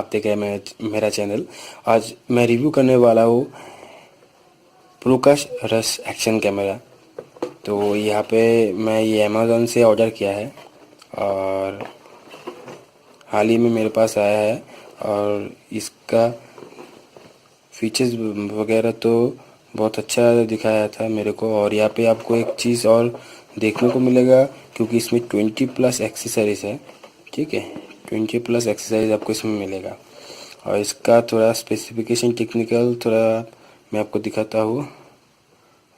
आप देख रहे हैं मेरा चैनल। आज मैं रिव्यू करने वाला हूँ प्रोकाश रस एक्शन कैमरा। तो यहाँ पे मैं ये अमेज़न से ऑर्डर किया है और हाल ही में मेरे पास आया है। और इसका फीचर्स वगैरह तो बहुत अच्छा दिखाया था मेरे को। और यहाँ पे आपको एक चीज़ और देखने को मिलेगा, क्योंकि इसमें 20+ एक्सेसरीज है। ठीक है, 20+ एक्सेसरीज आपको इसमें मिलेगा। और इसका थोड़ा स्पेसिफिकेशन टेक्निकल थोड़ा मैं आपको दिखाता हूँ,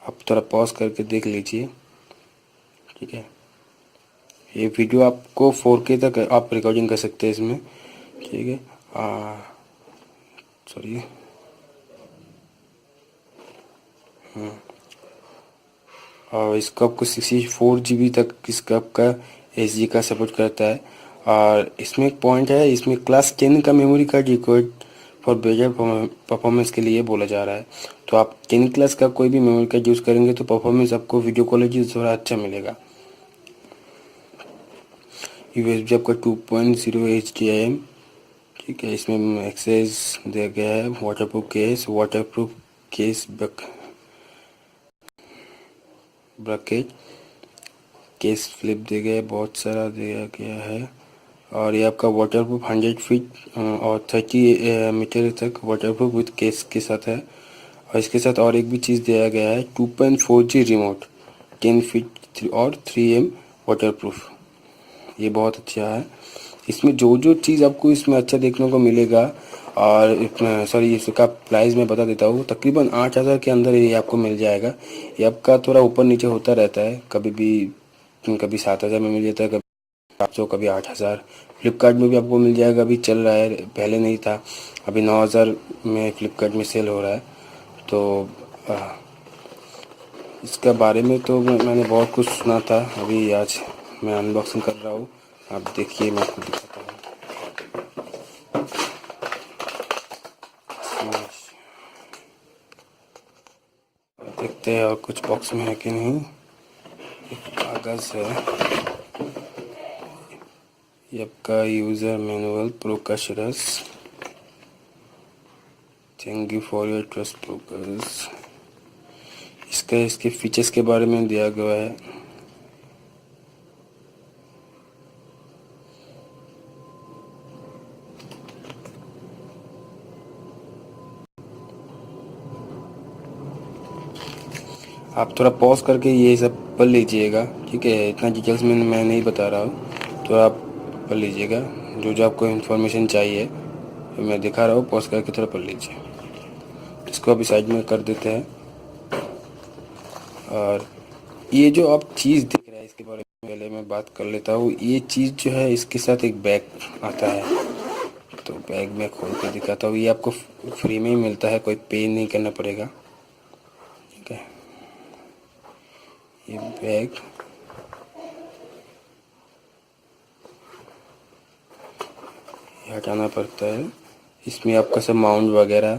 आप थोड़ा पॉज करके देख लीजिए। ठीक है, ये वीडियो आपको 4K तक आप रिकॉर्डिंग कर सकते हैं इसमें। ठीक है, सॉरी, और इसका आपको 64 GB तक इसका आपका SSD का सपोर्ट करता है। और इसमें एक पॉइंट है, इसमें क्लास 10 का memory card required for better performance के लिए बोला जा रहा है। तो आप 10 क्लास का कोई भी मेमोरी कार्ड यूज़ करेंगे तो परफॉर्मेंस आपको वीडियो क्वालिटी थोड़ा अच्छा मिलेगा। USB आपका 2.0 HDMI। ठीक है, इसमें एक्सेस दिया गया है, waterproof case bracket, case flip दिया गया है, बहुत सारा दिया गया है। और ये आपका वाटरप्रूफ 100 फीट और 30 मीटर तक वाटरप्रूफ विथ केस के साथ है। और इसके साथ और एक भी चीज़ दिया गया है, 2.4G रिमोट, 10 फीट और 3M वाटरप्रूफ। ये बहुत अच्छा है। इसमें जो जो चीज़ आपको इसमें अच्छा देखने को मिलेगा, और सॉरी, इसका प्राइस मैं बता देता हूँ, तकरीबन 8,000 के अंदर ये आपको मिल जाएगा। ये आपका थोड़ा ऊपर नीचे होता रहता है, कभी 7,000 में मिल जाता है, कभी 800, कभी 8,000। फ्लिपकार्ट में भी आपको मिल जाएगा, अभी चल रहा है, पहले नहीं था, अभी 9,000 में फ्लिपकार्ट में सेल हो रहा है। तो इसके बारे में तो मैंने बहुत कुछ सुना था, अभी आज मैं अनबॉक्सिंग कर रहा हूँ। आप देखिए, मैं आपको दिखाता हूँ। देखते हैं और कुछ बॉक्स में है कि नहीं। एक कागज़ है, ये आपका यूज़र मैनुअल प्रोकाश रस। Thank you for your trust Prokash. इसके फीचर्स के बारे में दिया गया है। आप थोड़ा पॉज करके ये सब पढ़ लीजिएगा। ठीक है, इतना डिटेल्स में मैं नहीं बता रहा हूँ, तो आप पढ़ लीजिएगा जो जो आपको इन्फॉर्मेशन चाहिए। तो मैं दिखा रहा हूँ, पॉज करके थोड़ा पढ़ लीजिए। इसको अभी साइड में कर देते हैं। और ये जो आप चीज़ दिख रहा है, इसके बारे में पहले मैं बात कर लेता हूँ। ये चीज़ जो है, इसके साथ एक बैग आता है, तो बैग में खोल के दिखाता हूँ। ये आपको फ्री में ही मिलता है, कोई पे नहीं करना पड़ेगा। ठीक है, ये बैग हटाना पड़ता है। इसमें आपका सब माउंट वगैरह,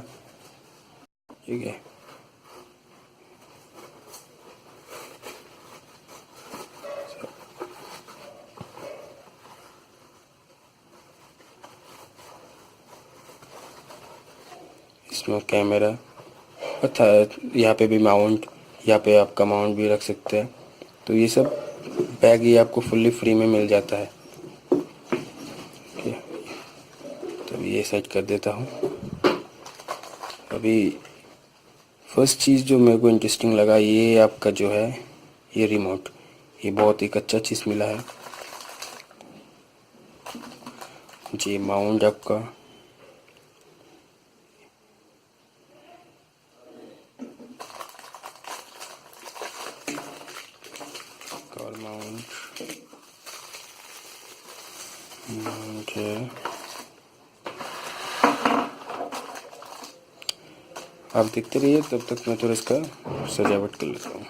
ठीक है, इसमें कैमरा, अर्थात यहाँ पे भी माउंट, यहाँ पे आपका माउंट भी रख सकते हैं। तो ये सब बैग ये आपको फुल्ली फ्री में मिल जाता है। ठीक है, तो ये सेट कर देता हूँ। अभी फर्स्ट चीज़ जो मेरे को इंटरेस्टिंग लगा, ये आपका जो है ये रिमोट, ये बहुत एक अच्छा चीज़ मिला है जी। माउंट आपका कॉल माउंट है। आप देखते रहिए, तब तक मैं थोड़ा इसका सजावट कर लेता हूँ।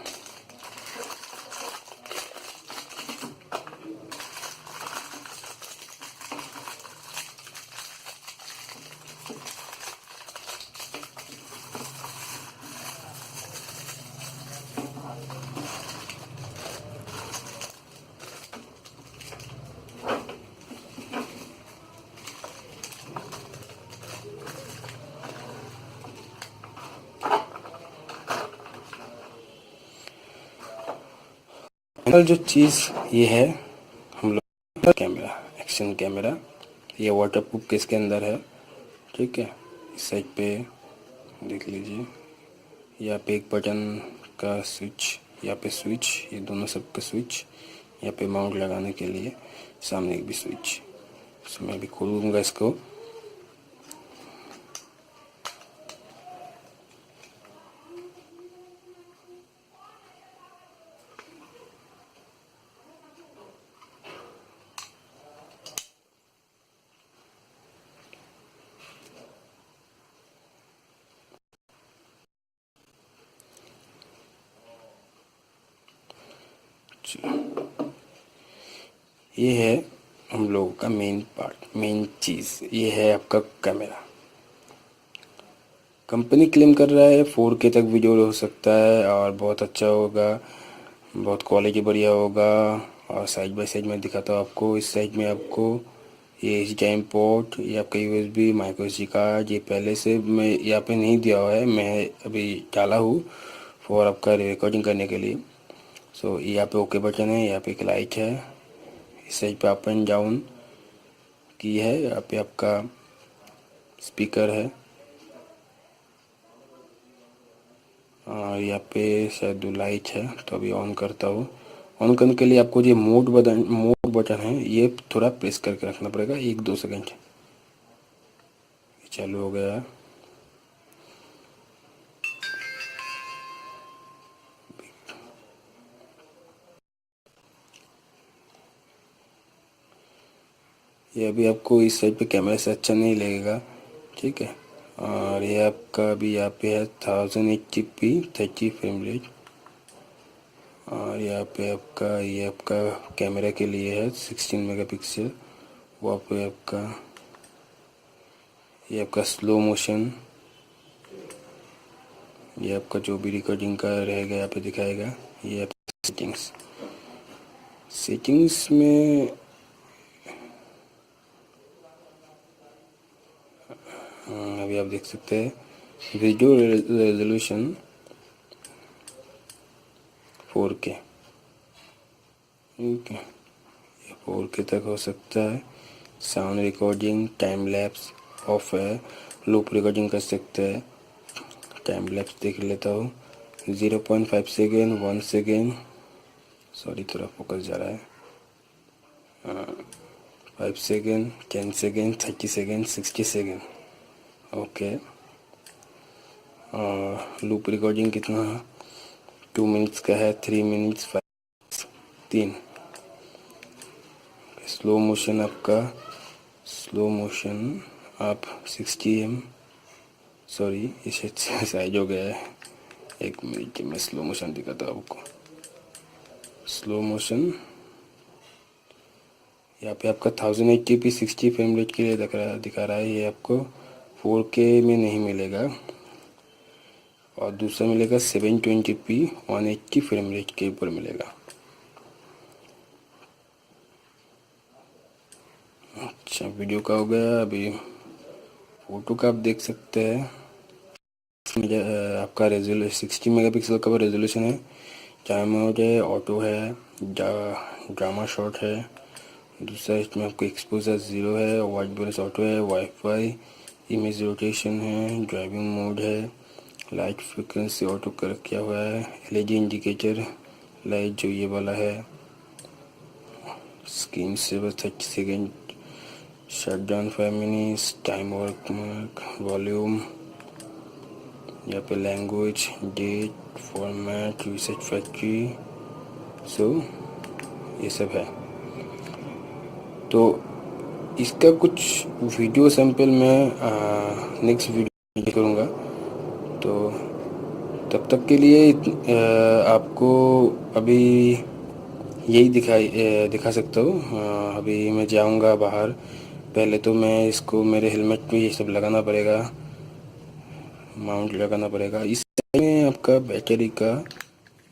जो चीज़ ये है हम लोग कैमरा, एक्शन कैमरा। ये वाटरप्रूफ किसके अंदर है, ठीक है। इस साइड पे देख लीजिए, यहाँ पे एक बटन का स्विच, यहाँ पे स्विच, ये दोनों सब का स्विच, यहाँ पे माउंट लगाने के लिए सामने एक भी स्विच। तो मैं भी खोलूँगा इसको। ये है हम लोगों का मेन पार्ट, मेन चीज़, ये है आपका कैमरा। कंपनी क्लेम कर रहा है 4K तक वीडियो हो सकता है और बहुत अच्छा होगा, बहुत क्वालिटी बढ़िया होगा। और साइड बाय साइड में दिखाता हूँ आपको। इस साइड में आपको ये HDMI पोर्ट, ये आपका USB माइक्रो SD कार्ड, ये पहले से मैं यहाँ पे नहीं दिया हुआ है, मैं अभी डाला हूँ फॉर आपका रिकॉर्डिंग करने के लिए। सो यहाँ पे ओके बटन है, यहाँ पे एक लाइट है, इस साइड पे अप एंड डाउन की है, यहाँ पे आपका स्पीकर है और यहाँ पे शायद दो लाइट है। तो अभी ऑन करता हूँ। ऑन करने के लिए आपको ये मोड बटन है, ये थोड़ा प्रेस करके रखना पड़ेगा 1-2 सेकंड। चालू हो गया। ये अभी आपको इस साइड पे कैमरे से अच्छा नहीं लगेगा, ठीक है। और ये आपका अभी यहाँ पे है 1080p 30 फ्रेम रेट। और यहाँ पे आपका ये आपका कैमरा के लिए है 16 मेगापिक्सल। वहाँ पे आपका ये आपका स्लो मोशन, ये आपका जो भी रिकॉर्डिंग का रहेगा यहाँ पे दिखाएगा। ये आपका सेटिंग्स में अभी आप देख सकते हैं वीडियो रेजोल्यूशन 4K, ठीक है, ये 4K तक हो सकता है। Sound recording time lapse of है, लूप रिकॉर्डिंग कर सकते हैं। टाइम लैप्स देख लेता हूँ, 0.5 सेकेंड, 1 सेकेंड, सॉरी थोड़ा फोकस जा रहा है, 5 second, 10 second, 30 second, 60 second, okay. और लूप रिकॉर्डिंग कितना है, 2 मिनट्स का है, 3 मिनट्स, 5, 3। स्लो मोशन आपका, स्लो मोशन आप 60 सॉरी इसे साइज हो गया है, 1 मिनट में स्लो मोशन दिखाता हूँ आपको। स्लो मोशन यहाँ पे आपका 1080p 60 फ्रेम रेट के लिए दिखा रहा है, ये आपको 4K में नहीं मिलेगा। और दूसरा मिलेगा 720p 180 फ्रेम रेट के ऊपर मिलेगा। अच्छा, वीडियो का हो गया। अभी फोटो का आप देख सकते हैं, आपका रेजोल्यूशन 60 मेगापिक्सल का रेजोल्यूशन है। टाइम मोड है, ऑटो है, ड्रामा शॉट है। दूसरा इसमें आपको एक्सपोजर 0 है, वाइट बैलेंस ऑटो है, वाईफाई, इमेज रोटेशन है, ड्राइविंग मोड है, लाइट फ्रिक्वेंसी ऑटो कर किया हुआ है, LED इंडिकेटर लाइट जो ये वाला है, screen saver 30 second, shut down 5 minutes, time work, volume, यहाँ पे language, date, format, reset factory, so ये सब है। तो इसका कुछ वीडियो सैंपल मैं नेक्स्ट वीडियो करूँगा। तो तब तक के लिए आपको अभी यही दिखा सकता हूँ। अभी मैं जाऊँगा बाहर, पहले तो मैं इसको मेरे हेलमेट पे ये सब लगाना पड़ेगा, माउंट लगाना पड़ेगा। इसमें आपका बैटरी का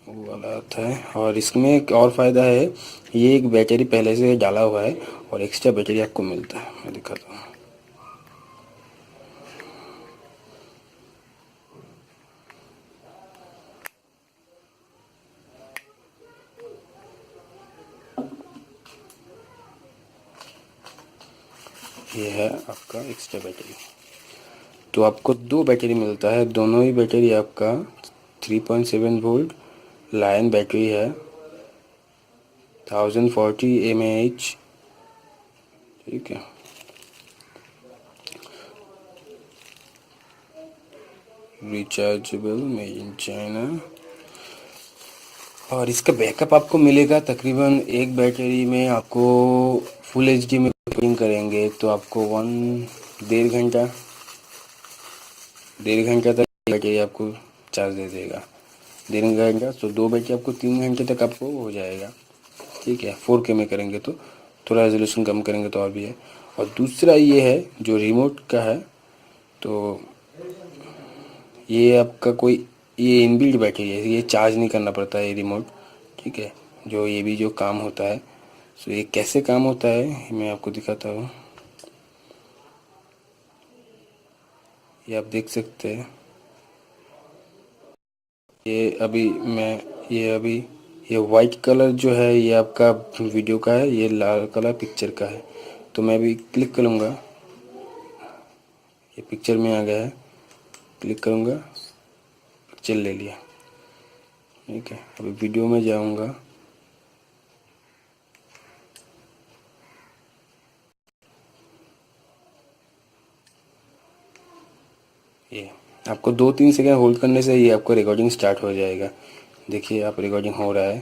वो वाला आता है। और इसमें एक और फ़ायदा है, ये एक बैटरी पहले से डाला हुआ है और एक्स्ट्रा बैटरी आपको मिलता है। मैं दिखाता हूँ। ये है आपका एक्स्ट्रा बैटरी। तो आपको दो बैटरी मिलता है, दोनों ही बैटरी आपका 3.7 वोल्ट लायन बैटरी है, 1040 mAh। ठीक है, रिचार्जेबल, मेड इन चाइना। और इसका बैकअप आपको मिलेगा तकरीबन एक बैटरी में आपको फुल एचडी में रिकॉर्डिंग करेंगे तो आपको 1.5 घंटा 1.5 घंटा तक बैटरी आपको चार्ज दे देगा। 1.5 घंटा तो दो बैटरी आपको 3 घंटे तक आपको हो जाएगा। ठीक है, 4K में करेंगे तो थोड़ा रेजोल्यूशन कम करेंगे तो और भी है। और दूसरा ये है जो रिमोट का है, तो ये आपका कोई ये इनबिल्ट बैटरी है, ये चार्ज नहीं करना पड़ता है ये रिमोट। ठीक है, जो ये भी जो काम होता है, तो ये कैसे काम होता है मैं आपको दिखाता हूँ। ये आप देख सकते हैं, ये अभी मैं ये वाइट कलर जो है ये आपका वीडियो का है, ये लाल कलर पिक्चर का है। तो मैं अभी क्लिक करूँगा, ये पिक्चर में आ गया है, क्लिक करूँगा, पिक्चर ले लिया। ठीक है, अभी वीडियो में जाऊँगा, ये आपको 2-3 सेकंड होल्ड करने से ये आपको रिकॉर्डिंग स्टार्ट हो जाएगा। देखिए आप रिकॉर्डिंग हो रहा है।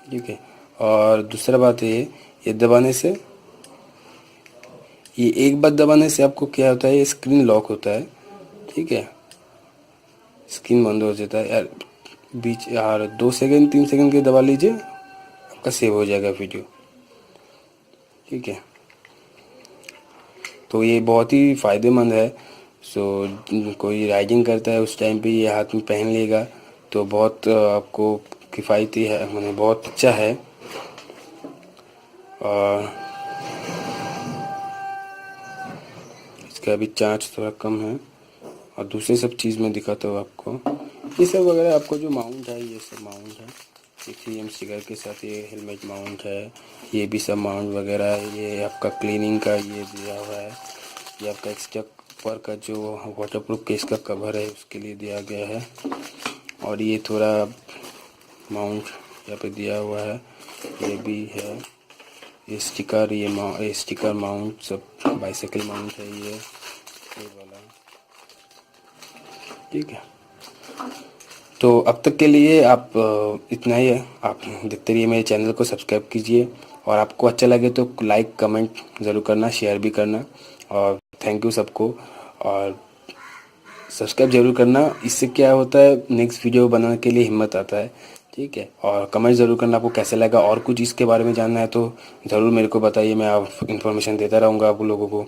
ठीक है, और दूसरा बात ये दबाने से, ये एक बार दबाने से आपको क्या होता है, ये स्क्रीन लॉक होता है। ठीक है, स्क्रीन बंद हो जाता है यार, बीच यार 2 सेकंड 3 सेकंड के दबा लीजिए, आपका सेव हो जाएगा वीडियो। ठीक है, तो ये बहुत ही फ़ायदेमंद है। सो कोई राइडिंग करता है उस टाइम पे ये हाथ में पहन लेगा तो बहुत आपको किफ़ायती है, मैंने बहुत अच्छा है। और इसका भी चार्ज थोड़ा कम है। और दूसरी सब चीज़ मैं दिखाता हूँ आपको, ये सब वगैरह आपको जो माउंट है, ये सब माउंट है। देखिए एम स्टिकर के साथ ये हेलमेट माउंट है, ये भी सब माउंट वगैरह है। ये आपका क्लीनिंग का ये दिया हुआ है, ये आपका एक्स्ट्रा ऊपर का जो वाटरप्रूफ केस का कवर है उसके लिए दिया गया है। और ये थोड़ा माउंट यहाँ पे दिया हुआ है, ये भी है। ये स्टिकर, ये स्टिकर माउंट सब बाइसाइकिल माउंट है ये वाला। ठीक है, तो अब तक के लिए आप इतना ही है। आप देखते रहिए, मेरे चैनल को सब्सक्राइब कीजिए, और आपको अच्छा लगे तो लाइक कमेंट ज़रूर करना, शेयर भी करना। और थैंक यू सबको, और सब्सक्राइब जरूर करना। इससे क्या होता है, नेक्स्ट वीडियो बनाने के लिए हिम्मत आता है। ठीक है, और कमेंट ज़रूर करना आपको कैसे लगा, और कुछ इसके बारे में जानना है तो ज़रूर मेरे को बताइए, मैं आप इन्फॉर्मेशन देता रहूँगा आप लोगों को।